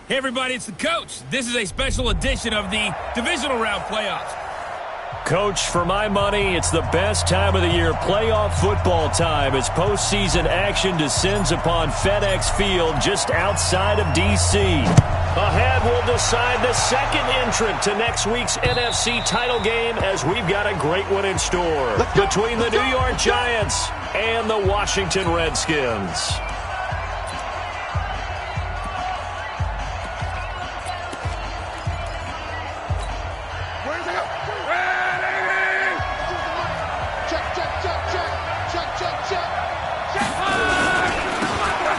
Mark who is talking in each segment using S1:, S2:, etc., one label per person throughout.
S1: Hey everybody, it's the coach. This is a special edition of the divisional round playoffs.
S2: Coach, for my money, it's the best time of the year, playoff football time, as postseason action descends upon FedEx Field just outside of D.C. Ahead, we'll decide the second entrant to next week's NFC title game, as we've got a great one in store between the New York Giants and the Washington Redskins.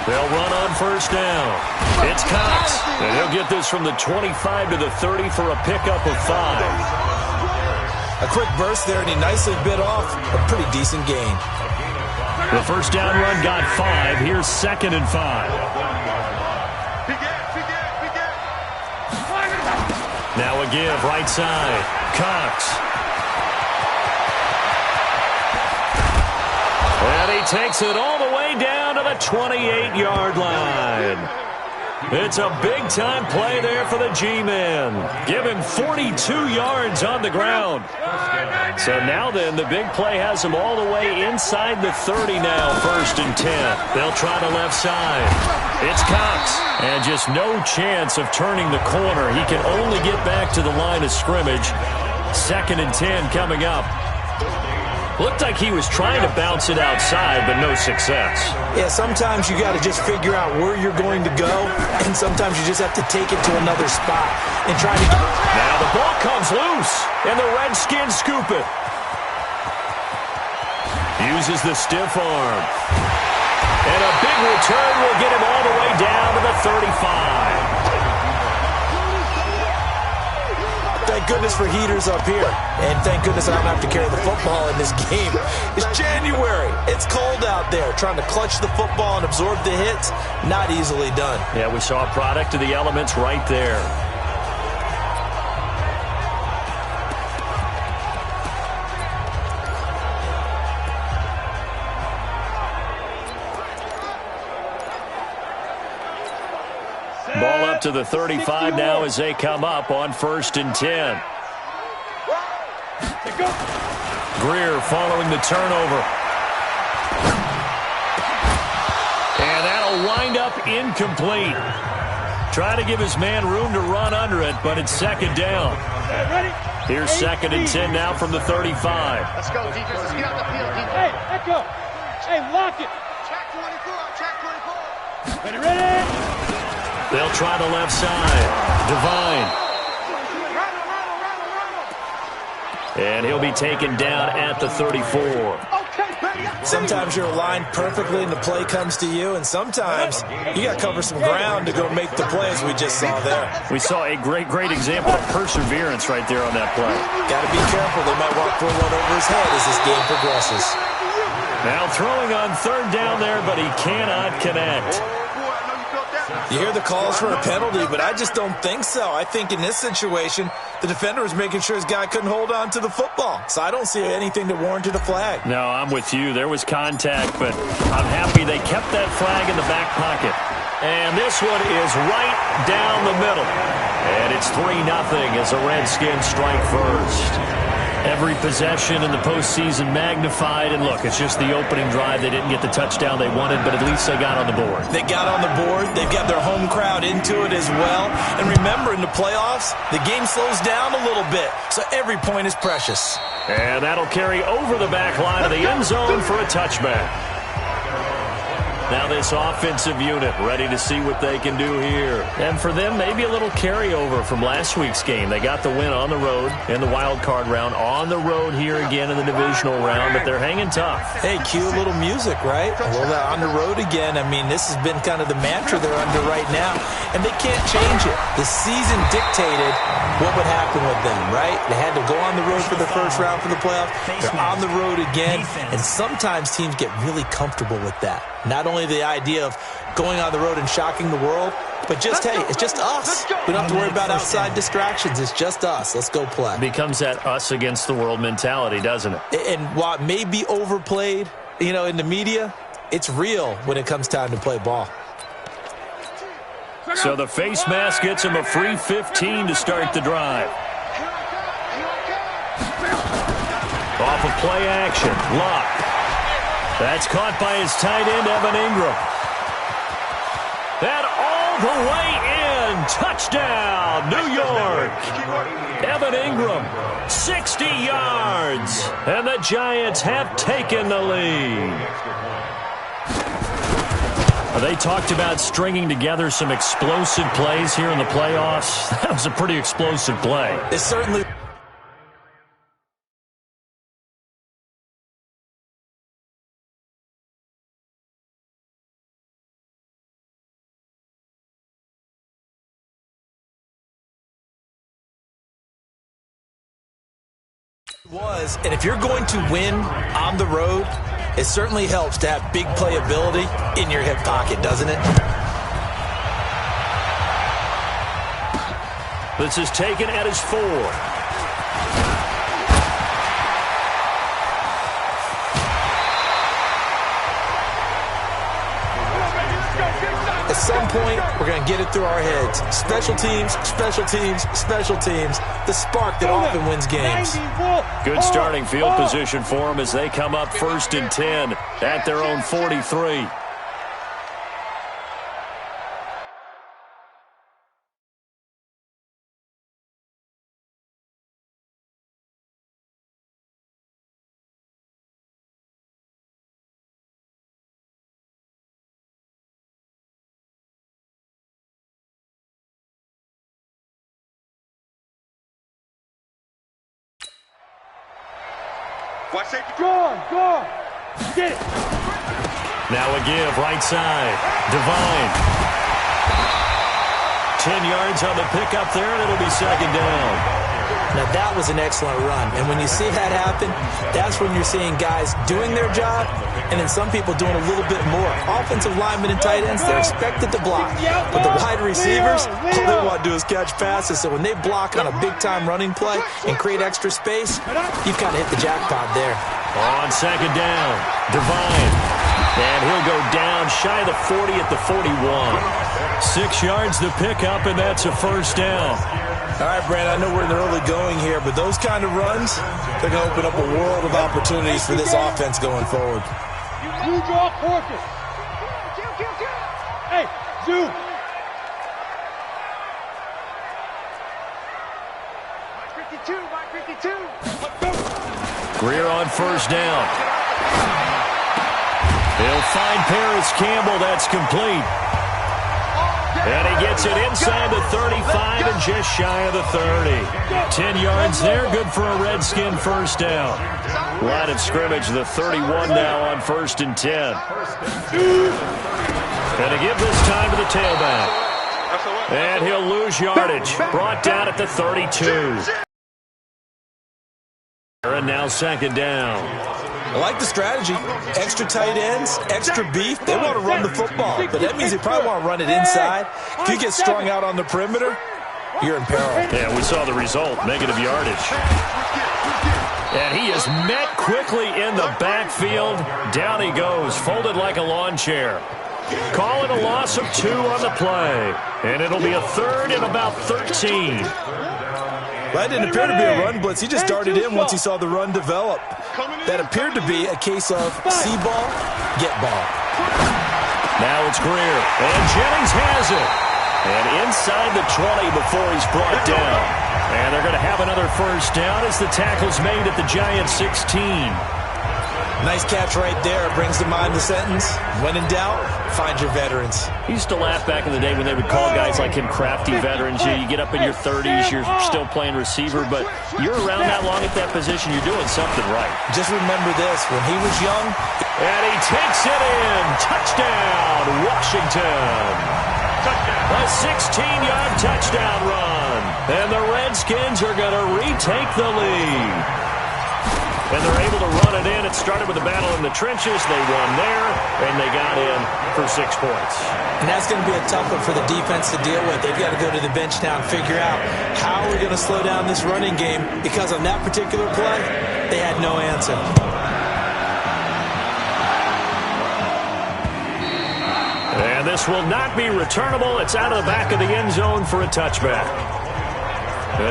S2: They'll run on first down. It's Cox, and he'll get this from the 25 to the 30 for a pickup of 5.
S3: A quick burst there, and he nicely bit off a pretty decent gain.
S2: The first down run got 5. Here's 2nd and 5. Now a give, right side. Cox. And he takes it all the way down to the 28-yard line. It's a big-time play there for the G-men. Give him 42 yards on the ground. So now then, the big play has him all the way inside the 30 now, 1st and 10. They'll try the left side. It's Cox. And just no chance of turning the corner. He can only get back to the line of scrimmage. 2nd and 10 coming up. Looked like he was trying to bounce it outside, but no success.
S3: Yeah, sometimes you got to just figure out where you're going to go, and sometimes you just have to take it to another spot and try to get...
S2: Now the ball comes loose, and the Redskins scoop it. Uses the stiff arm. And a big return will get him all the way down to the 35.
S3: Thank goodness for heaters up here. And thank goodness I don't have to carry the football in this game. It's January. It's cold out there. Trying to clutch the football and absorb the hits, not easily done.
S2: Yeah, we saw a product of the elements right there. Ball up to the 35 now as they come up on 1st and 10. Greer following the turnover. And that'll wind up incomplete. Trying to give his man room to run under it, but it's 2nd down. Here's 2nd and 10 now from the 35.
S4: Let's go, defense. Let's get on the field, defense.
S5: Hey, echo. Hey, lock it.
S4: Track 24, track 24.
S5: Ready?
S2: They'll try the left side. Divine. And he'll be taken down at the 34.
S3: Sometimes you're aligned perfectly and the play comes to you, and sometimes you got to cover some ground to go make the plays we just saw there.
S2: We saw a great example of perseverance right there on that play.
S3: Got to be careful. They might want to pull one over his head as this game progresses.
S2: Now throwing on 3rd down there, but he cannot connect.
S3: You hear the calls for a penalty, but I just don't think so. I think in this situation, the defender was making sure his guy couldn't hold on to the football. So I don't see anything that warranted a flag.
S2: No, I'm with you. There was contact, but I'm happy they kept that flag in the back pocket. And this one is right down the middle. And it's 3-0 as the Redskins strike first. Every possession in the postseason magnified. And look, it's just the opening drive. They didn't get the touchdown they wanted, but at least they got on the board.
S3: They got on the board. They've got their home crowd into it as well. And remember, in the playoffs, the game slows down a little bit. So every point is precious.
S2: And that'll carry over the back line of the end zone for a touchback. Now this offensive unit ready to see what they can do here. And for them, maybe a little carryover from last week's game. They got the win on the road in the wild card round, on the road here again in the divisional round, but they're hanging tough.
S3: Hey, cue a little music, right? Well, they're on the road again. I mean, this has been kind of the mantra they're under right now, and they can't change it. The season dictated what would happen with them, right? They had to go on the road for the first round for the playoffs. They're on the road again, and sometimes teams get really comfortable with that. Not only the idea of going on the road and shocking the world, but just, hey, it's just us. We don't have to worry about outside distractions. It's just us. Let's go play.
S2: Becomes that us against the world mentality, doesn't it?
S3: And while it may be overplayed, in the media, it's real when it comes time to play ball.
S2: So the face mask gets him a free 15 to start the drive. Off of play action. Lock. That's caught by his tight end, Evan Ingram. That all the way in. Touchdown, New York. Evan Ingram, 60 yards. And the Giants have taken the lead. They talked about stringing together some explosive plays here in the playoffs. That was a pretty explosive play.
S3: It certainly was. And if you're going to win on the road, it certainly helps to have big playability in your hip pocket, doesn't it?
S2: This is taken at his 4.
S3: At some point, we're going to get it through our heads. Special teams, special teams, special teams. The spark that often wins games.
S2: Good starting field position for them as they come up 1st and 10 at their own 43.
S5: Go! Get it!
S2: Now a give, right side. Divine. 10 yards on the pickup there, and it'll be 2nd down.
S3: Now, that was an excellent run. And when you see that happen, that's when you're seeing guys doing their job and then some people doing a little bit more. Offensive linemen and tight ends, they're expected to block. But the wide receivers, all they want to do is catch passes. So when they block on a big-time running play and create extra space, you've kind of hit the jackpot there.
S2: On 2nd down, Divine. And he'll go down shy of the 40 at the 41. 6 yards to pick up, and that's a 1st down.
S3: All right, Brand, I know we're in the early going here, but those kind of runs, they're going to open up a world of opportunities for this offense going forward.
S5: You draw focus. Hey, Zoo.
S4: Mike 52.
S2: Greer on 1st down. He'll find Paris Campbell. That's complete. And he gets it inside the 35 and just shy of the 30. 10 yards there, good for a Redskin 1st down. Line of scrimmage, the 31 now on 1st and 10. And to give this time to the tailback. And he'll lose yardage. Brought down at the 32. And now 2nd down.
S3: I like the strategy. Extra tight ends, extra beef. They want to run the football, but that means they probably want to run it inside. If you get strung out on the perimeter, you're in peril.
S2: Yeah, we saw the result, negative yardage. And he is met quickly in the backfield. Down he goes, folded like a lawn chair. Calling a loss of 2 on the play. And it'll be a 3rd and about 13.
S3: That didn't appear to be a run blitz. He just darted in once he saw the run develop. That appeared to be a case of see ball, get ball.
S2: Now it's Greer, and Jennings has it. And inside the 20 before he's brought down. And they're going to have another 1st down as the tackle's made at the Giants 16.
S3: Nice catch right there. Brings to mind the sentence, when in doubt, find your veterans.
S2: I used to laugh back in the day when they would call guys like him crafty veterans. You get up in your 30s, you're still playing receiver, but you're around that long at that position, you're doing something right.
S3: Just remember this, when he was young.
S2: And he takes it in. Touchdown, Washington. A 16-yard touchdown run. And the Redskins are going to retake the lead. And they're able to run it in. It started with a battle in the trenches. They won there, and they got in for 6 points.
S3: And that's going to be a tough one for the defense to deal with. They've got to go to the bench now and figure out how we're going to slow down this running game, because on that particular play, they had no answer.
S2: And This will not be returnable. It's out of the back of the end zone for a touchback.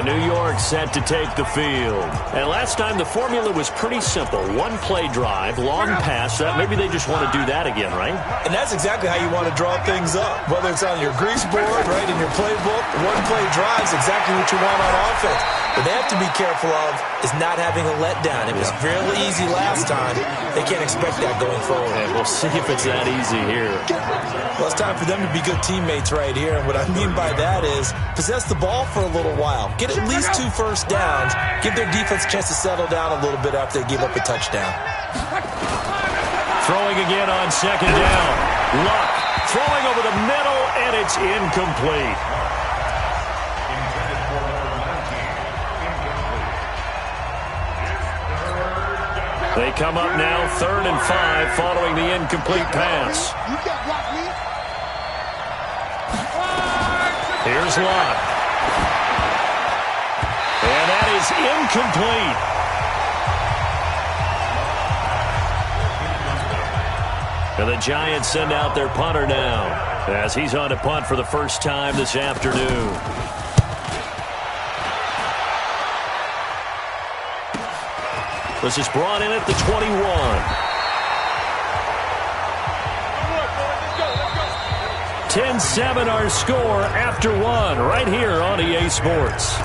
S2: New York set to take the field. And last time the formula was pretty simple. One play drive, long pass. Maybe they just want to do that again, right?
S3: And that's exactly how you want to draw things up. Whether it's on your grease board, right, in your playbook, one play drive is exactly what you want on offense. What they have to be careful of is not having a letdown. It was fairly easy last time. They can't expect that going forward.
S2: And we'll see if it's that easy here.
S3: Well, it's time for them to be good teammates right here. And what I mean by that is possess the ball for a little while. Get at least 2 first downs. Give their defense a chance to settle down a little bit after they give up a touchdown.
S2: Throwing again on second down. Luck throwing over the middle, and it's incomplete. They come up now 3rd and 5 following the incomplete pass. Here's Luck. And that is incomplete. And the Giants send out their punter now as he's on to punt for the first time this afternoon. This is brought in at the 21. 10-7 our score after 1 right here on EA Sports.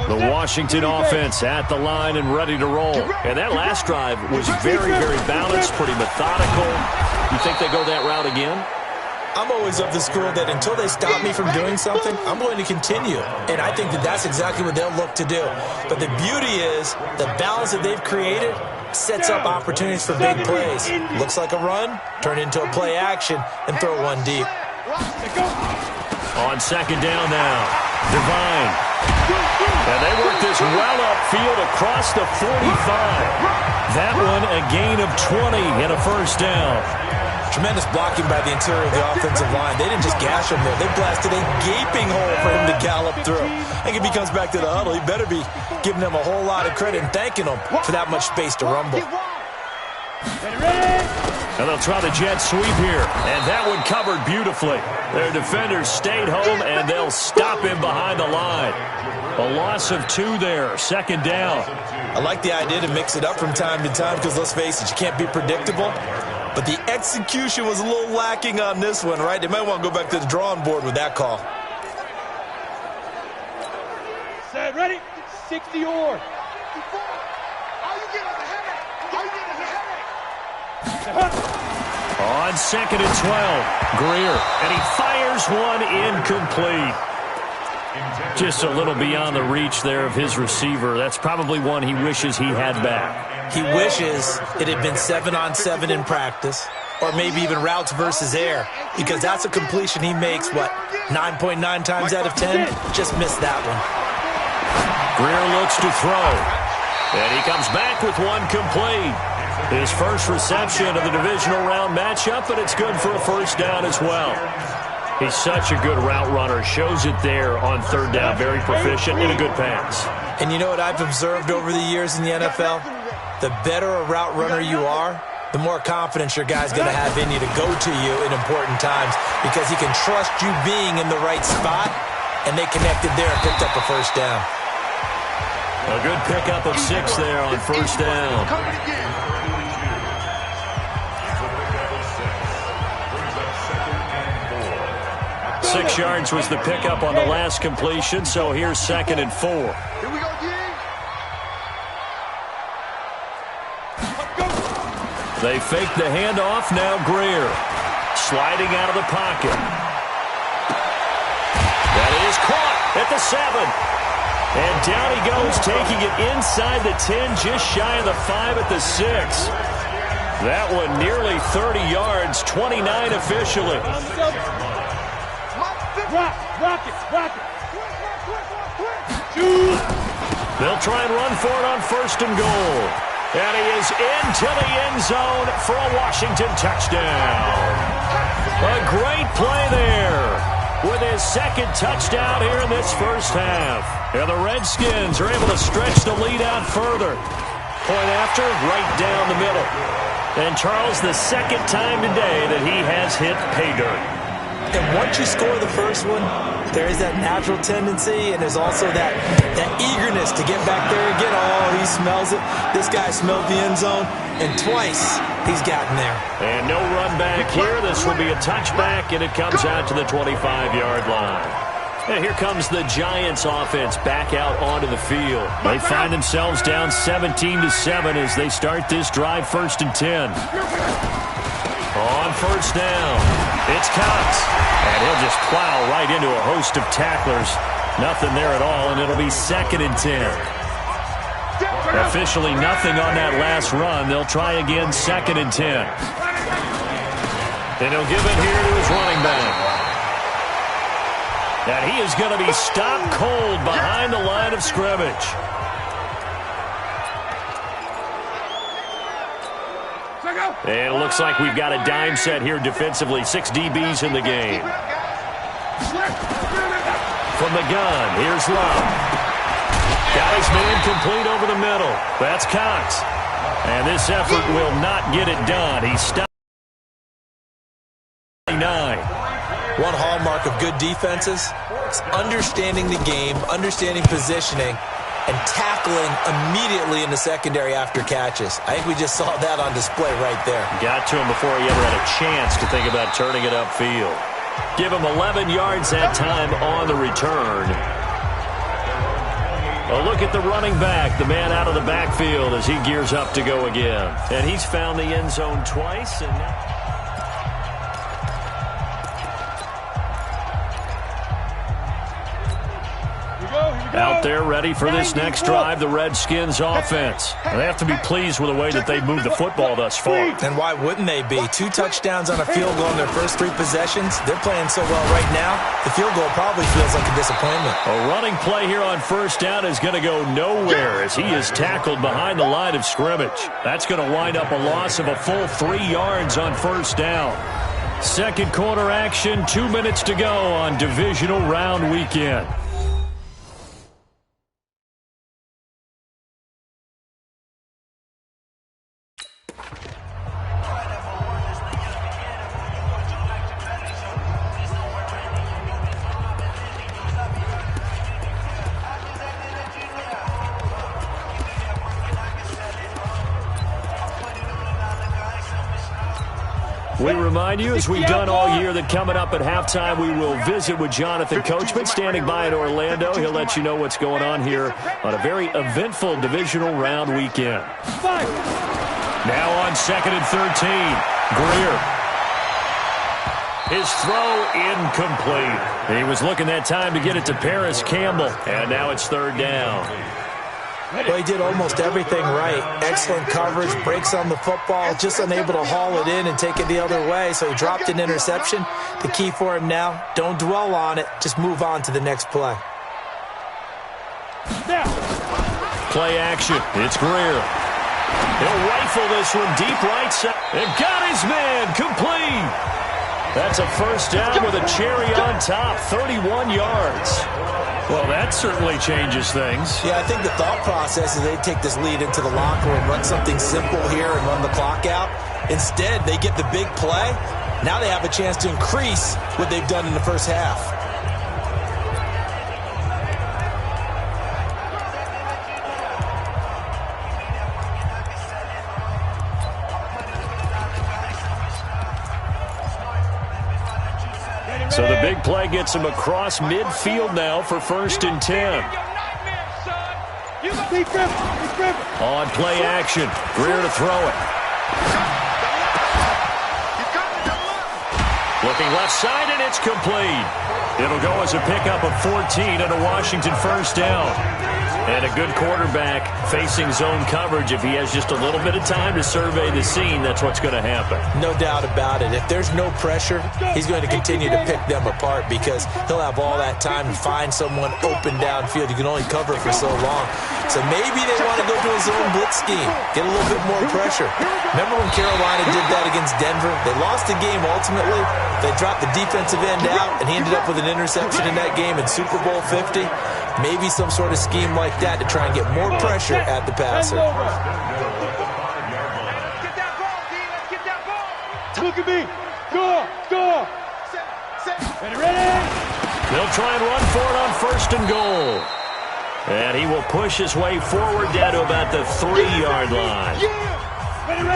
S2: The Washington offense at the line and ready to roll. And that last drive was very, very balanced, pretty methodical. You think they go that route again?
S3: I'm always of the school that until they stop me from doing something, I'm going to continue. And I think that that's exactly what they'll look to do. But the beauty is the balance that they've created sets up opportunities for big plays. Looks like a run, turn into a play action, and throw one deep.
S2: On second down now, Devine. And they work this well upfield across the 45. That one a gain of 20 and a first down.
S3: Tremendous blocking by the interior of the offensive line. They didn't just gash him there. They blasted a gaping hole for him to gallop through. I think if he comes back to the huddle, he better be giving them a whole lot of credit and thanking them for that much space to rumble.
S2: And they'll try the jet sweep here. And that one covered beautifully. Their defenders stayed home, and they'll stop him behind the line. A loss of 2 there, second down.
S3: I like the idea to mix it up from time to time because, let's face it, you can't be predictable. But the execution was a little lacking on this one, right? They might want to go back to the drawing board with that call.
S5: Set, ready? 60 or.
S2: On second and 12, Greer. And he fires one incomplete. Just a little beyond the reach there of his receiver. That's probably one he wishes he had back.
S3: He wishes it had been 7-on-7 in practice, or maybe even routes versus air, because that's a completion he makes, 9.9 times out of 10? Just missed that one.
S2: Greer looks to throw, and he comes back with one complete. His first reception of the divisional round matchup, and it's good for a first down as well. He's such a good route runner. Shows it there on third down. Very proficient and a good pass.
S3: And you know what I've observed over the years in the NFL? The better a route runner you are, the more confidence your guy's going to have in you to go to you in important times because he can trust you being in the right spot, and they connected there and picked up a first down.
S2: A good pickup of 6 there on first down. 6 yards was the pickup on the last completion, so here's second and 4.
S4: Here we go, D.
S2: They fake the handoff, now Greer. Sliding out of the pocket. That is caught at the 7. And down he goes, taking it inside the 10, just shy of the 5 at the 6. That one nearly 30 yards, 29 officially.
S5: Rock it.
S2: They'll try and run for it on first and goal. And he is into the end zone for a Washington touchdown. A great play there with his second touchdown here in this first half. And the Redskins are able to stretch the lead out further. Point after, right down the middle. And Charles, the second time today that he has hit pay dirt.
S3: And once you score the first one, there is that natural tendency, and there's also that eagerness to get back there again. Oh, he smells it. This guy smelled the end zone, and twice he's gotten there.
S2: And no run back here. This will be a touchback, and it comes out to the 25-yard line. And here comes the Giants offense back out onto the field. They find themselves down 17-7 as they start this drive, 1st and 10. On first down, it's Cox. And he'll just plow right into a host of tacklers. Nothing there at all, and it'll be 2nd and 10. Officially nothing on that last run. They'll try again, 2nd and 10. And he'll give it here to his running back. And he is going to be stopped cold behind the line of scrimmage. And it looks like we've got a dime set here defensively. 6 DBs in the game. From the gun, here's Love. Got his man complete over the middle. That's Cox. And this effort will not get it done. He's stopped. 9.
S3: One hallmark of good defenses is understanding the game, understanding positioning, and tackling immediately in the secondary after catches. I think we just saw that on display right there.
S2: Got to him before he ever had a chance to think about turning it upfield. Give him 11 yards that time on the return. A look at the running back, the man out of the backfield as he gears up to go again. And he's found the end zone twice. And out there ready for this next drive, the Redskins offense. They have to be pleased with the way that they've moved the football thus far.
S3: And why wouldn't they be? 2 touchdowns on a field goal in their first 3 possessions. They're playing so well right now, the field goal probably feels like a disappointment.
S2: A running play here on first down is going to go nowhere as he is tackled behind the line of scrimmage. That's going to wind up a loss of a full 3 yards on first down. Second quarter action, 2 minutes to go on divisional round weekend. We remind you, as we've done all year, that coming up at halftime, we will visit with Jonathan Coachman standing by in Orlando. He'll let you know what's going on here on a very eventful divisional round weekend. Now on 2nd and 13, Greer. His throw incomplete. He was looking that time to get it to Paris Campbell, and now it's 3rd down.
S3: Well, he did almost everything right. Excellent coverage, breaks on the football, just unable to haul it in and take it the other way, so he dropped an interception. The key for him now, don't dwell on it, just move on to the next play.
S2: Play action, it's Greer. He'll rifle this one deep right side, and got his man complete. That's a first down with a cherry on top, 31 yards. Well, that certainly changes things.
S3: Yeah, I think the thought process is they take this lead into the locker room, run something simple here and run the clock out. Instead, they get the big play. Now they have a chance to increase what they've done in the first half.
S2: So the big play gets him across midfield now for 1st and 10. On play action, Greer to throw it. Looking left side, and it's complete. It'll go as a pickup of 14 and a Washington first down. And a good quarterback facing zone coverage. If he has just a little bit of time to survey the scene, that's what's going to happen.
S3: No doubt about it. If there's no pressure, he's going to continue to pick them apart because he'll have all that time to find someone open downfield. You can only cover for so long. So maybe they want to go to a zone blitz scheme, get a little bit more pressure. Remember when Carolina did that against Denver? They lost the game ultimately. They dropped the defensive end out, and he ended up with an interception in that game in Super Bowl 50. Maybe some sort of scheme like that to try and get more pressure at the passer.
S5: Look at me. Go. Go. Ready?
S2: They'll try and run for it on 1st and goal. And he will push his way forward down to about the 3-yard line.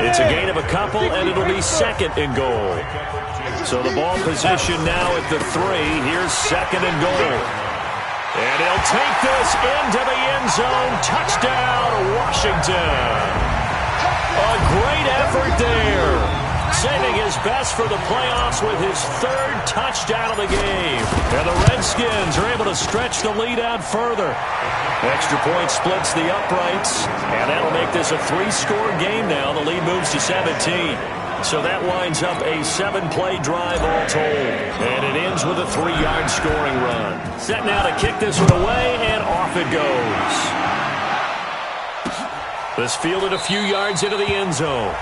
S2: It's a gain of a couple, and it'll be 2nd and goal. So the ball position now at the 3. Here's 2nd and goal. And he'll take this into the end zone. Touchdown, Washington. A great effort there. Saving his best for the playoffs with his 3rd touchdown of the game. And the Redskins are able to stretch the lead out further. Extra point splits the uprights, and that'll make this a 3-score game now. The lead moves to 17. So that winds up a 7-play drive all told. And it ends with a 3-yard scoring run. Set now to kick this one away, and off it goes. This fielded a few yards into the end zone.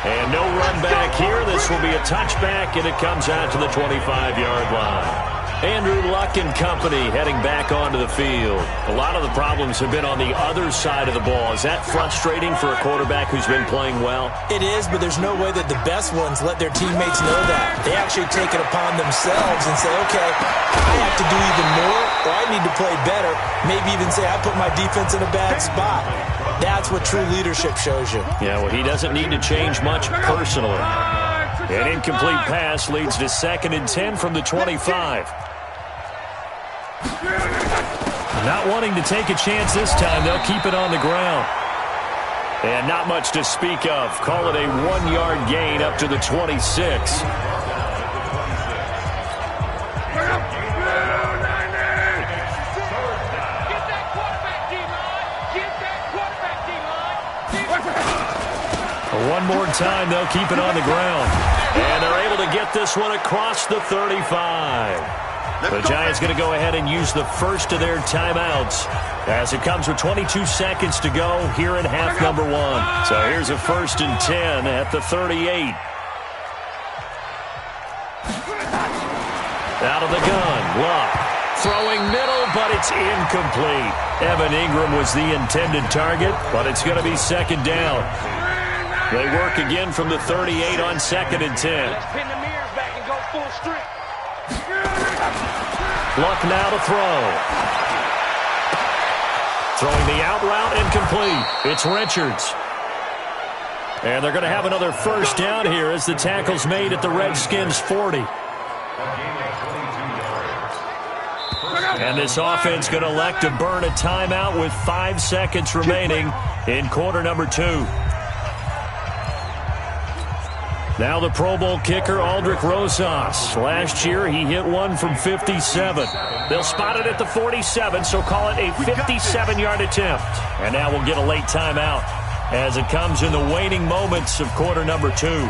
S2: And no run back here. This will be a touchback, and it comes out to the 25-yard line. Andrew Luck and company heading back onto the field. A lot of the problems have been on the other side of the ball. Is that frustrating for a quarterback who's been playing well?
S3: It is, but there's no way that the best ones let their teammates know that. They actually take it upon themselves and say, okay, I have to do even more, or I need to play better. Maybe even say, I put my defense in a bad spot. That's what true leadership shows you.
S2: Yeah, well, he doesn't need to change much personally. An incomplete pass leads to 2nd and 10 from the 25. Not wanting to take a chance this time, they'll keep it on the ground. And not much to speak of. Call it a 1-yard gain up to the 26. One more time, they'll keep it on the ground. And they're able to get this one across the 35. The Giants going to go ahead and use the first of their timeouts as it comes with 22 seconds to go here in half number 1. So here's a 1st and 10 at the 38. Out of the gun, Luck. Throwing middle, but it's incomplete. Evan Ingram was the intended target, but it's going to be 2nd down. They work again from the 38 on 2nd and 10.
S5: Pin the mirrors back and go full strength.
S2: Luck now to throw. Throwing the out route incomplete. It's Richards. And they're going to have another 1st down here as the tackle's made at the Redskins 40. And this offense going to elect to burn a timeout with 5 seconds remaining in quarter number 2. Now the Pro Bowl kicker, Aldrich Rosas. Last year, he hit one from 57. They'll spot it at the 47, so call it a 57-yard attempt. And now we'll get a late timeout as it comes in the waning moments of quarter number 2.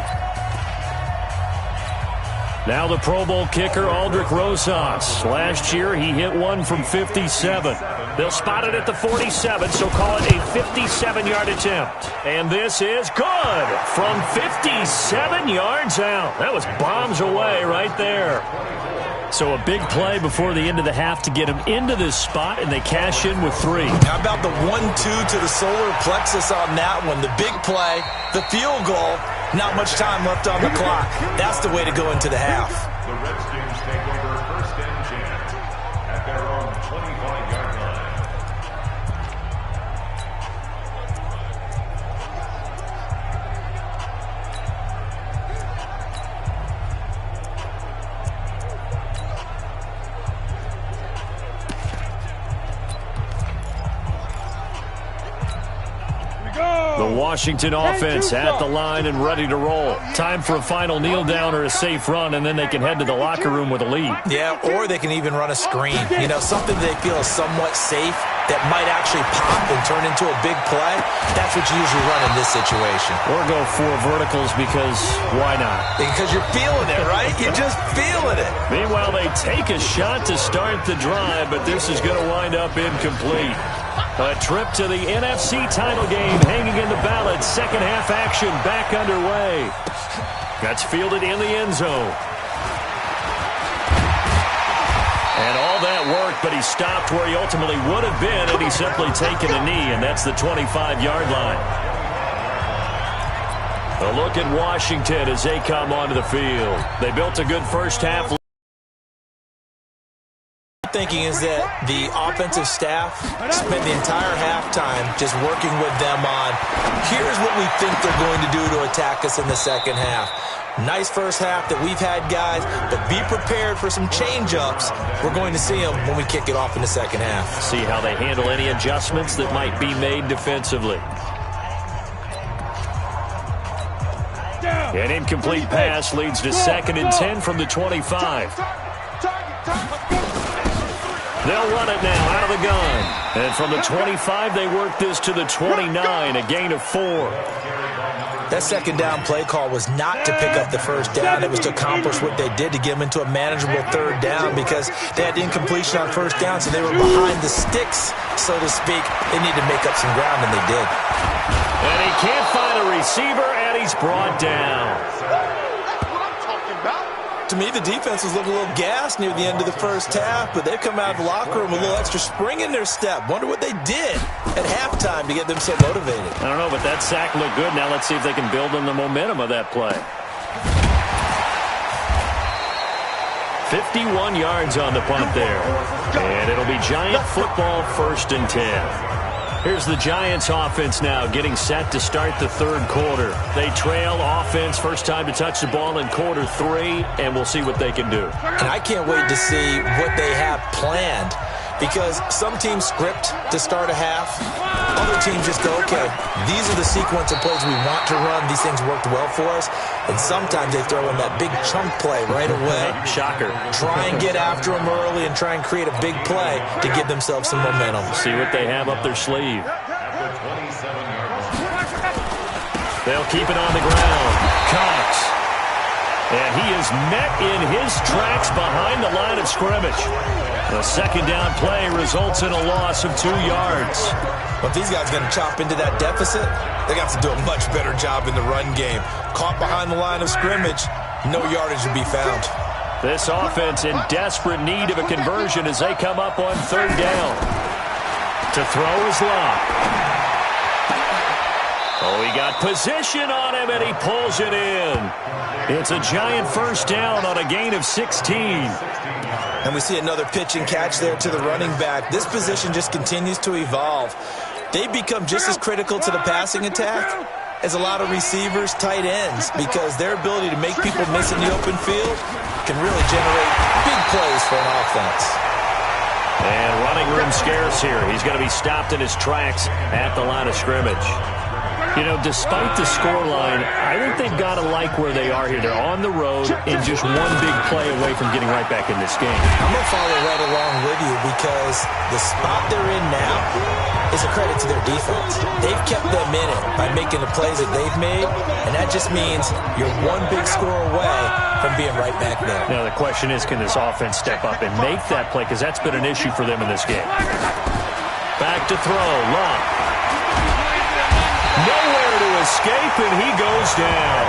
S2: Now the Pro Bowl kicker, Aldrich Rosas. Last year, he hit one from 57. They'll spot it at the 47, so call it a 57-yard attempt. And this is good from 57 yards out. That was bombs away right there. So a big play before the end of the half to get him into this spot, and they cash in with 3.
S3: How about the 1-2 to the solar plexus on that one? The big play, the field goal, not much time left on the clock. That's the way to go into the half.
S6: The Redskins take over 1st and 10 at their own 25-yard line.
S2: The Washington offense at the line and ready to roll. Time for a final kneel down or a safe run, and then they can head to the locker room with a lead.
S3: Yeah, or they can even run a screen. You know, something they feel is somewhat safe that might actually pop and turn into a big play. That's what you usually run in this situation.
S2: Or go 4 verticals because why not?
S3: Because you're feeling it, right? You're just feeling it.
S2: Meanwhile, they take a shot to start the drive, but this is going to wind up incomplete. A trip to the NFC title game hanging in the balance. Second half action back underway. That's fielded in the end zone. And all that worked, but he stopped where he ultimately would have been had he simply taken a knee, and that's the 25-yard line. A look at Washington as they come onto the field. They built a good first half.
S3: Thinking is that the offensive staff spent the entire halftime just working with them on, here's what we think they're going to do to attack us in the second half. Nice first half that we've had, guys, but be prepared for some change-ups. We're going to see them when we kick it off in the second half.
S2: See how they handle any adjustments that might be made defensively. An incomplete pass leads to 2nd and 10 from the 25. They'll run it now out of the gun. And from the 25, they work this to the 29, a gain of 4.
S3: That second down play call was not to pick up the first down. It was to accomplish what they did to get them into a manageable third down because they had incompletion on first down, so they were behind the sticks, so to speak. They needed to make up some ground, and they did.
S2: And he can't find a receiver, and he's brought down.
S3: To me, the defense was looking a little gassed near the end of the first half, but they've come out of the locker room with a little extra spring in their step. Wonder what they did at halftime to get them so motivated.
S2: I don't know, but that sack looked good. Now let's see if they can build on the momentum of that play. 51 yards on the punt there. And it'll be Giant football, 1st and 10. Here's the Giants offense now getting set to start the third quarter. They trail offense, first time to touch the ball in quarter 3, and we'll see what they can do.
S3: And I can't wait to see what they have planned because some teams script to start a half. Other teams just go, okay, these are the sequence of plays we want to run. These things worked well for us. And sometimes they throw in that big chunk play right away.
S2: Shocker.
S3: Try and get after them early and try and create a big play to give themselves some momentum.
S2: See what they have up their sleeve. They'll keep it on the ground. Cox. And he is met in his tracks behind the line of scrimmage. The second down play results in a loss of 2 yards.
S3: But if these guys are going to chop into that deficit, they got to do a much better job in the run game. Caught behind the line of scrimmage, no yardage to be found.
S2: This offense in desperate need of a conversion as they come up on 3rd down. To throw is Locke. Oh, he got position on him, and he pulls it in. It's a Giant first down on a gain of 16.
S3: And we see another pitch and catch there to the running back. This position just continues to evolve. They become just as critical to the passing attack as a lot of receivers, tight ends, because their ability to make people miss in the open field can really generate big plays for an offense.
S2: And running room scarce here. He's going to be stopped in his tracks at the line of scrimmage. You know, despite the scoreline, I think they've got to like where they are here. They're on the road and just one big play away from getting right back in this game.
S3: I'm going to follow right along with you because the spot they're in now is a credit to their defense. They've kept them in it by making the plays that they've made, and that just means you're one big score away from being right back there.
S2: Now, the question is, can this offense step up and make that play? Because that's been an issue for them in this game. Back to throw. Locke. Nowhere to escape, and he goes down.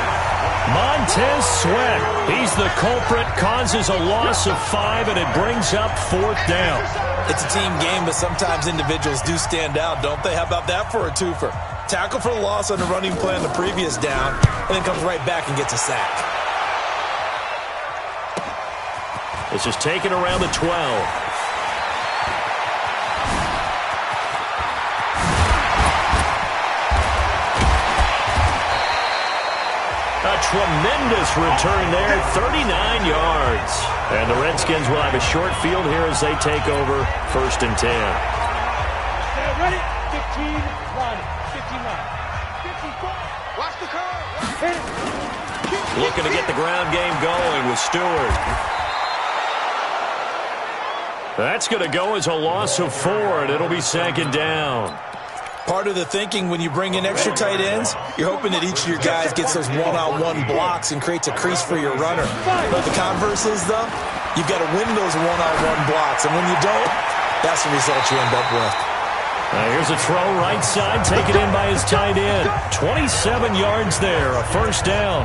S2: Montez Sweat, he's the culprit, causes a loss of 5, and it brings up 4th down.
S3: It's a team game, but sometimes individuals do stand out, don't they? How about that for a twofer? Tackle for the loss on the running play on the previous down, and then comes right back and gets a sack.
S2: This is taken around the 12. A tremendous return there, 39 yards. And the Redskins will have a short field here as they take over 1st and 10.
S5: Ready? 15, 1, 59. 54. Watch the curve.
S2: Looking to get the ground game going with Stewart. That's going to go as a loss of 4, and it'll be 2nd down.
S3: Part of the thinking when you bring in extra tight ends, you're hoping that each of your guys gets those one-on-one blocks and creates a crease for your runner. But the converse is, though, you've got to win those one-on-one blocks. And when you don't, that's the result you end up with.
S2: Here's a throw right side, taken in by his tight end. 27 yards there, a 1st down.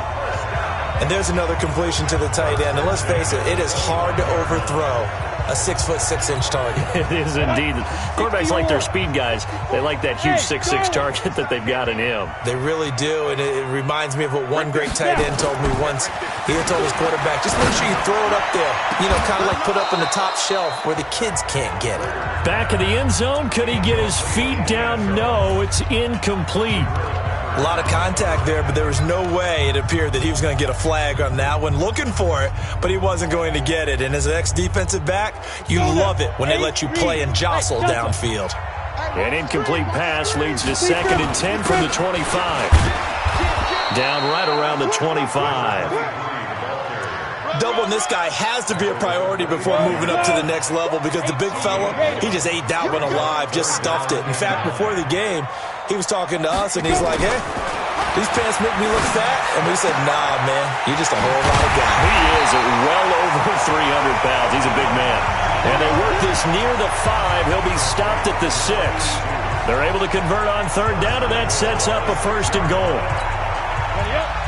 S3: And there's another completion to the tight end. And let's face it, it is hard to overthrow a 6'6" target.
S2: It is indeed. Quarterbacks like their speed guys. They like that huge 6'6" target that they've got in him.
S3: They really do, and it reminds me of what one great tight end told me once. He had told his quarterback, just make sure you throw it up there. You know, kind of like put up in the top shelf where the kids can't get it.
S2: Back in the end zone, could he get his feet down? No, it's incomplete.
S3: A lot of contact there, but there was no way it appeared that he was going to get a flag on that one. Looking for it, but he wasn't going to get it. And as an ex-defensive back, you love it when they let you play and jostle downfield.
S2: An incomplete pass leads to 2nd and 10 from the 25. Down right around the 25.
S3: Doubling this guy has to be a priority before moving up to the next level because the big fella, he just ate that one alive, just stuffed it. In fact, before the game, he was talking to us, and he's like, hey, these pants make me look fat. And we said, nah, man, you're just a whole lot of guy.
S2: He is well over 300 pounds. He's a big man. And they work this near the 5. He'll be stopped at the 6. They're able to convert on 3rd down, and that sets up a 1st and goal.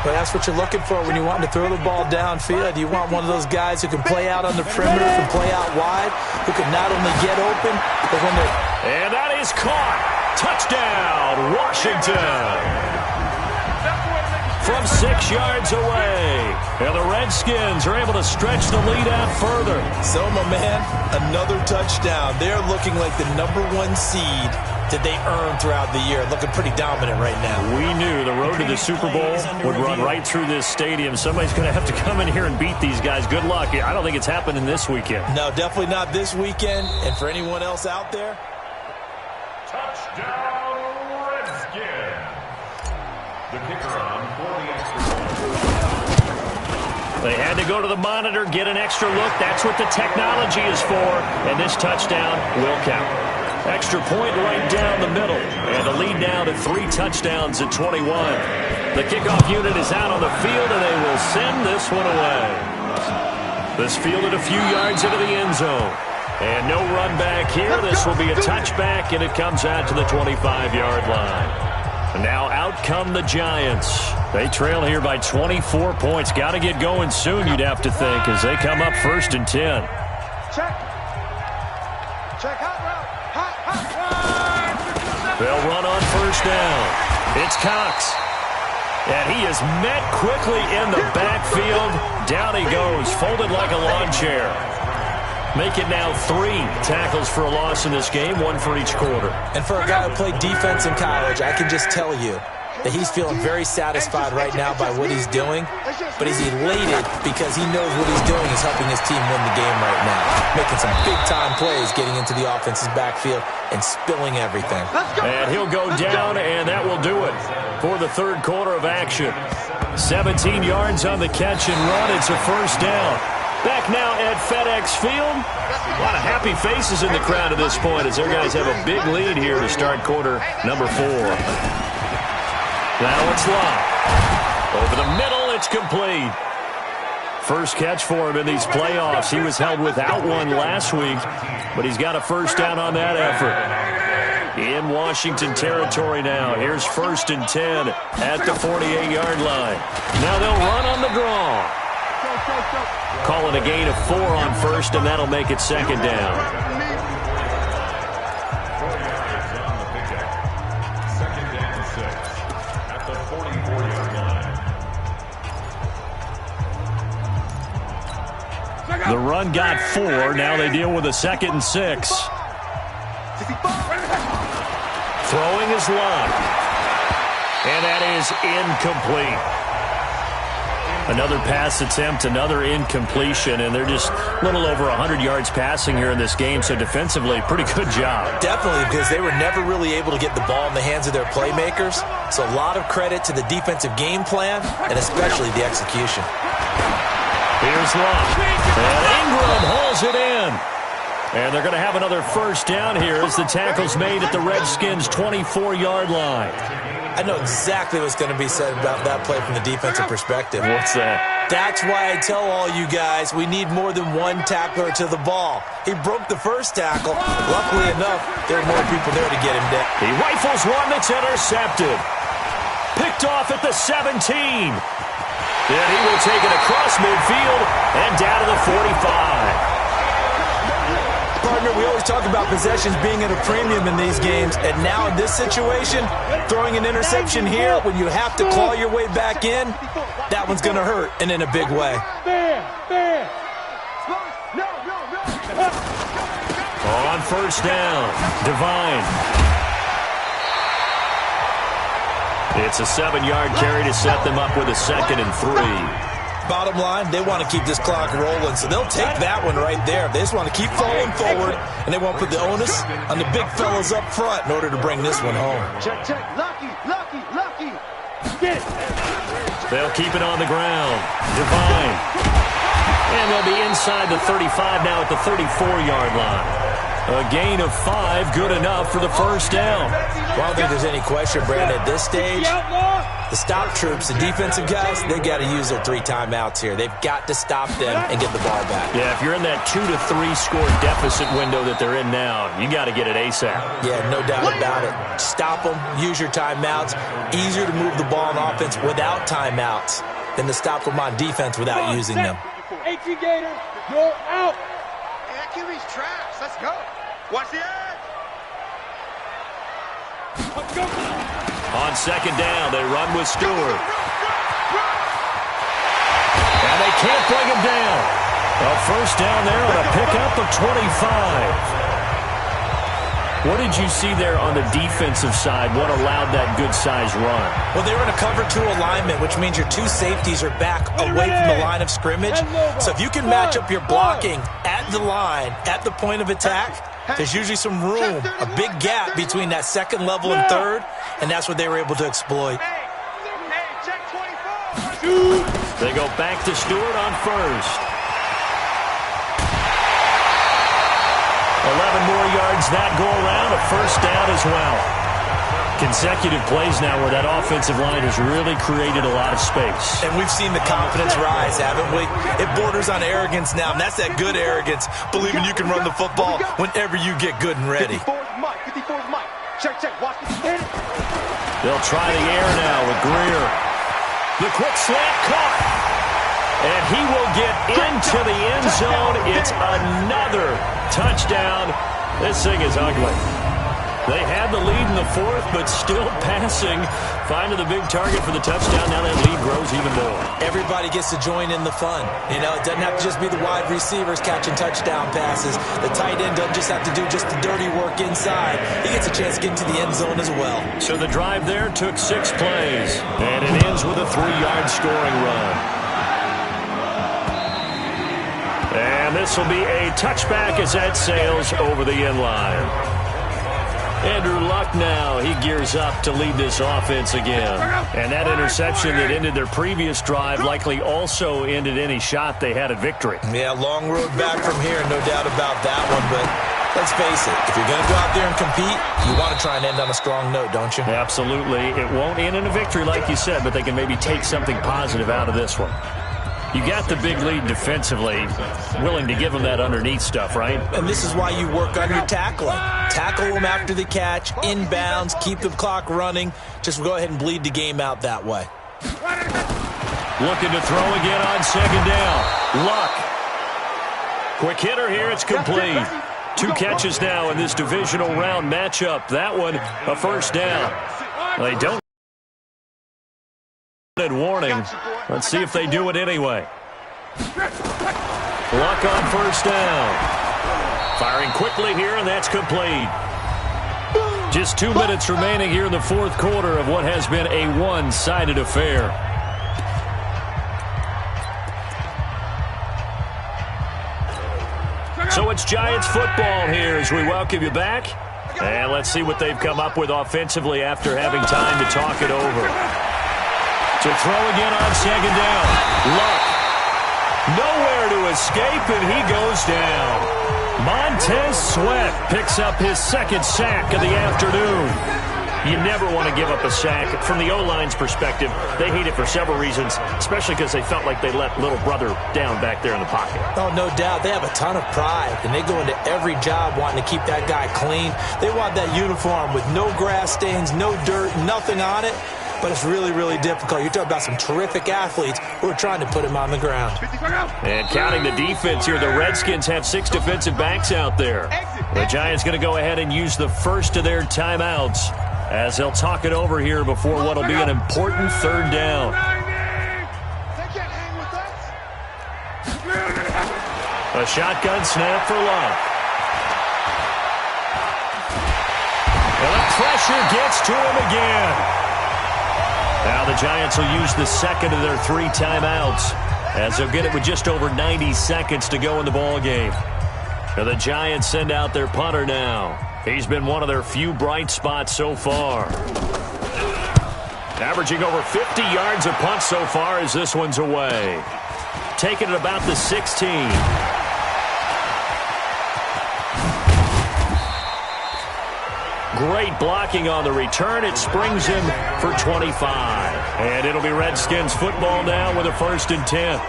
S3: But that's what you're looking for when you want to throw the ball downfield. You want one of those guys who can play out on the perimeter, can play out wide, who can not only get open, but when they're...
S2: And that is caught. Touchdown, Washington. From 6 yards away. And the Redskins are able to stretch the lead out further.
S3: So, my man, another touchdown. They're looking like the #1 seed that they earned throughout the year. Looking pretty dominant right now.
S2: We knew the road to the Super Bowl would run right through this stadium. Somebody's going to have to come in here and beat these guys. Good luck. I don't think it's happening this weekend.
S3: No, definitely not this weekend. And for anyone else out there,
S6: touchdown, Redskins. The kicker on for the extra point.
S2: They had to go to the monitor, get an extra look. That's what the technology is for. And this touchdown will count. Extra point right down the middle. And the lead now to 3 touchdowns at 21. The kickoff unit is out on the field, and they will send this one away. This fielded a few yards into the end zone. And no run back here. This will be a touchback, and it comes out to the 25-yard line. And now out come the Giants. They trail here by 24 points. Got to get going soon, you'd have to think, as they come up 1st and 10.
S4: Check. Check hot route.
S2: They'll run on 1st down. It's Cox. And he is met quickly in the backfield. Down he goes, folded like a lawn chair. Make it now 3 tackles for a loss in this game, 1 for each quarter.
S3: And for a guy who played defense in college, I can just tell you that he's feeling very satisfied right now by what he's doing, but he's elated because he knows what he's doing is helping his team win the game right now. Making some big-time plays, getting into the offense's backfield and spilling everything.
S2: And he'll go down, and that will do it for the 3rd quarter of action. 17 yards on the catch and run. It's a 1st down. Back now at FedEx Field. A lot of happy faces in the crowd at this point as their guys have a big lead here to start quarter number 4. Now it's Locke. Over the middle, it's complete. First catch for him in these playoffs. He was held without one last week, but he's got a 1st down on that effort. In Washington territory now. Here's 1st and 10 at the 48-yard line. Now they'll run on the draw. Calling a gain of 4 on 1st, and that'll make it 2nd down.
S6: 4 yards on the pickup. 2nd and 6 at the 44-yard line.
S2: The run got 4. Now they deal with a 2nd and 6. Throwing is Locke. And that is incomplete. Another pass attempt, another incompletion, and they're just a little over 100 yards passing here in this game, so defensively, pretty good job.
S3: Definitely, because they were never really able to get the ball in the hands of their playmakers, so a lot of credit to the defensive game plan, and especially the execution.
S2: Here's Locke, and Ingram hauls it in. And they're going to have another 1st down here as the tackle's made at the Redskins' 24-yard line.
S3: I know exactly what's going to be said about that play from the defensive perspective.
S2: What's that?
S3: That's why I tell all you guys we need more than one tackler to the ball. He broke the 1st tackle. Luckily enough, there are more people there to get him down.
S2: He rifles one that's intercepted. Picked off at the 17. And he will take it across midfield and down to the 45.
S3: Partner, we always talk about possessions being at a premium in these games, and now in this situation, throwing an interception here when you have to claw your way back in, that one's going to hurt, and in a big way.
S2: On first down, Divine. It's a 7-yard carry to set them up with a 2nd and 3.
S3: Bottom line, they want to keep this clock rolling, so they'll take that one right there. They just want to keep falling forward, and they won't put the onus on the big fellas up front in order to bring this one home.
S4: Check, check. Lucky.
S5: Get it.
S2: They'll keep it on the ground. Divine. And they'll be inside the 35 now at the 34-yard line. A gain of 5, good enough for the first down.
S3: Well, I don't think there's any question, Brandon, at this stage, the stop troops, the defensive guys, they got to use their 3 timeouts here. They've got to stop them and get the ball back.
S2: Yeah, if you're in that 2 to 3 score deficit window that they're in now, you got to get it ASAP.
S3: Yeah, no doubt about it. Stop them, use your timeouts. Easier to move the ball on offense without timeouts than to stop them on defense without using them.
S5: 18 Gators, you're out.
S4: Yeah, QB's trash. Let's go. Watch the edge.
S5: Let's go.
S2: On second down, they run with Stewart. And they can't bring him down. A first down there on a pickup of 25. What did you see there on the defensive side? What allowed that good-sized run?
S3: Well, they were in a cover 2 alignment, which means your 2 safeties are back away from the line of scrimmage. So if you can match up your blocking at the line, at the point of attack, there's usually some room, a big gap between that second level and third, and that's what they were able to exploit.
S4: Hey, check 24.
S2: They go back to Stewart on first. 11 more yards that go around, a first down as well. Consecutive plays now where that offensive line has really created a lot of space.
S3: And we've seen the confidence rise, haven't we? It borders on arrogance now, and that's that good arrogance, believing you can run the football whenever you get good and ready.
S4: 54's Mike. Check, watch the hit.
S2: They'll try the air now with Greer. The quick slant caught. And he will get into the end zone. It's another touchdown. This thing is ugly. They had the lead in the 4th, but still passing. Finding the big target for the touchdown. Now that lead grows even more.
S3: Everybody gets to join in the fun. You know, it doesn't have to just be the wide receivers catching touchdown passes. The tight end doesn't just have to do just the dirty work inside. He gets a chance to get into the end zone as well.
S2: So the drive there took 6 plays. And it ends with a 3-yard scoring run. And this will be a touchback as that sails over the end line. Andrew Luck now, he gears up to lead this offense again. And that interception that ended their previous drive likely also ended any shot they had at victory.
S3: Yeah, long road back from here, no doubt about that one. But let's face it, if you're going to go out there and compete, you want to try and end on a strong note, don't you?
S2: Absolutely. It won't end in a victory like you said, but they can maybe take something positive out of this one. You got the big lead defensively, willing to give them that underneath stuff, right?
S3: And this is why you work on your tackling. Tackle them after the catch, inbounds, keep the clock running. Just go ahead and bleed the game out that way.
S2: Looking to throw again on second down. Luck. Quick hitter here, it's complete. 2 catches now in this divisional round matchup. That one, a first down. They don't. Warning. Let's see if they do it anyway. Luck on first down. Firing quickly here, and that's complete. Just 2 minutes remaining here in the 4th quarter of what has been a one-sided affair. So it's Giants football here as we welcome you back. And let's see what they've come up with offensively after having time to talk it over. To throw again on second down. Luck. Nowhere to escape, and he goes down. Montez Sweat picks up his 2nd sack of the afternoon. You never want to give up a sack. From the O-line's perspective, they hate it for several reasons, especially because they felt like they let little brother down back there in the pocket.
S3: Oh, no doubt. They have a ton of pride, and they go into every job wanting to keep that guy clean. They want that uniform with no grass stains, no dirt, nothing on it. but it's really, really difficult. You're talking about some terrific athletes who are trying to put him on the ground.
S2: And counting the defense here, the Redskins have 6 defensive backs out there. The Giants going to go ahead and use the first of their timeouts as they'll talk it over here before what will be an important third down. A shotgun snap for Love. And the pressure gets to him again. Now the Giants will use the second of their 3 timeouts as they'll get it with just over 90 seconds to go in the ball game. And the Giants send out their punter now. He's been one of their few bright spots so far. Averaging over 50 yards a punt so far as this one's away. Taking it about the 16. Great blocking on the return. It springs him for 25. And it'll be Redskins football now with a 1st and 10.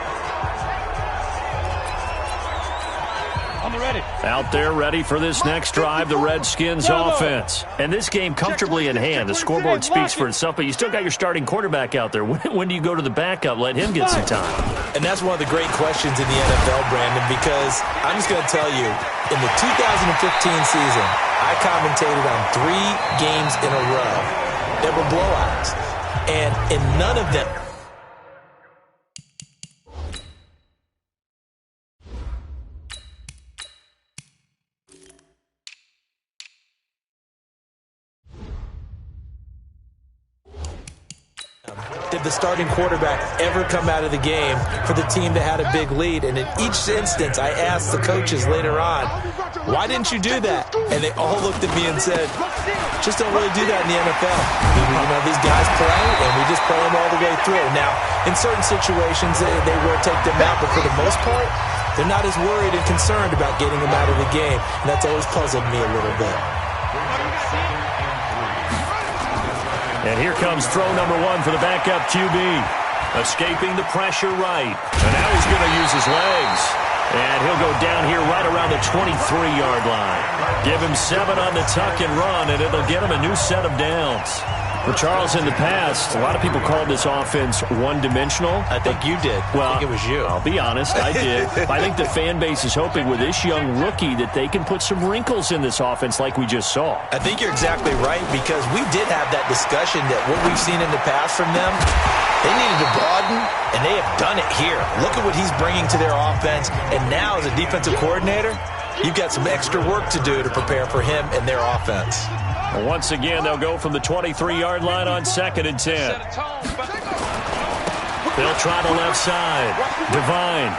S2: Out there ready for this next drive, the Redskins offense. And this game comfortably in hand. The scoreboard speaks for itself, but you still got your starting quarterback out there. When do you go to the backup, let him get some time?
S3: And that's one of the great questions in the NFL, Brandon, because I'm just going to tell you, in the 2015 season, I commentated on 3 games in a row that were blowouts. And in none of them, did the starting quarterback ever come out of the game for the team that had a big lead. And in each instance, I asked the coaches later on, why didn't you do that? And they all looked at me and said, just don't really do that in the NFL. You know, these guys play, and we just play them all the way through. Now, in certain situations, they will take them out, but for the most part, they're not as worried and concerned about getting them out of the game. And that's always puzzled me a little bit.
S2: And here comes throw number 1 for the backup QB. Escaping the pressure right. And now he's going to use his legs. And he'll go down here right around the 23-yard line. Give him 7 on the tuck and run, and it'll get him a new set of downs. Well, Charles, in the past, a lot of people called this offense one-dimensional.
S3: I think you did.
S2: Well,
S3: I think it was you.
S2: I'll be honest, I did. I think the fan base is hoping with this young rookie that they can put some wrinkles in this offense like we just saw.
S3: I think you're exactly right, because we did have that discussion that what we've seen in the past from them, they needed to broaden, and they have done it here. Look at what he's bringing to their offense, and now as a defensive coordinator, you've got some extra work to do to prepare for him and their offense.
S2: Well, once again, they'll go from the 23-yard line on 2nd and 10. They'll try the left side. Devine.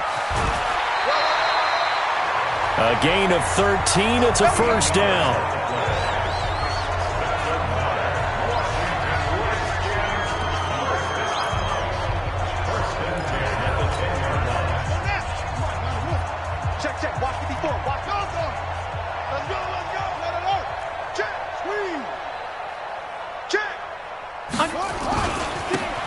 S2: A gain of 13. It's a 1st down.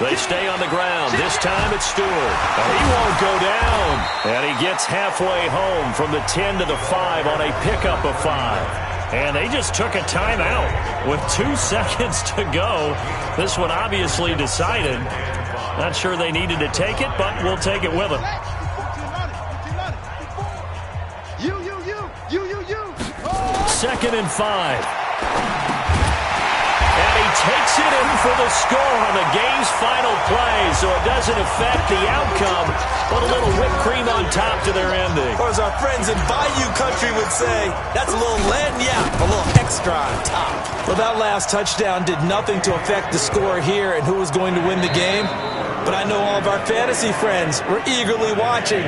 S2: They stay on the ground. This time it's Stewart. He won't go down. And he gets halfway home from the 10 to the 5 on a pickup of 5. And they just took a timeout with 2 seconds to go. This one obviously decided. Not sure they needed to take it, but we'll take it with them. 2nd and 5. And he takes it in for the score on the game's final play, so it doesn't affect the outcome, but a little whipped cream on top to their ending.
S3: Or as our friends in Bayou Country would say, that's a little lagniappe, a little extra on top. Well, that last touchdown did nothing to affect the score here and who was going to win the game, but I know all of our fantasy friends were eagerly watching.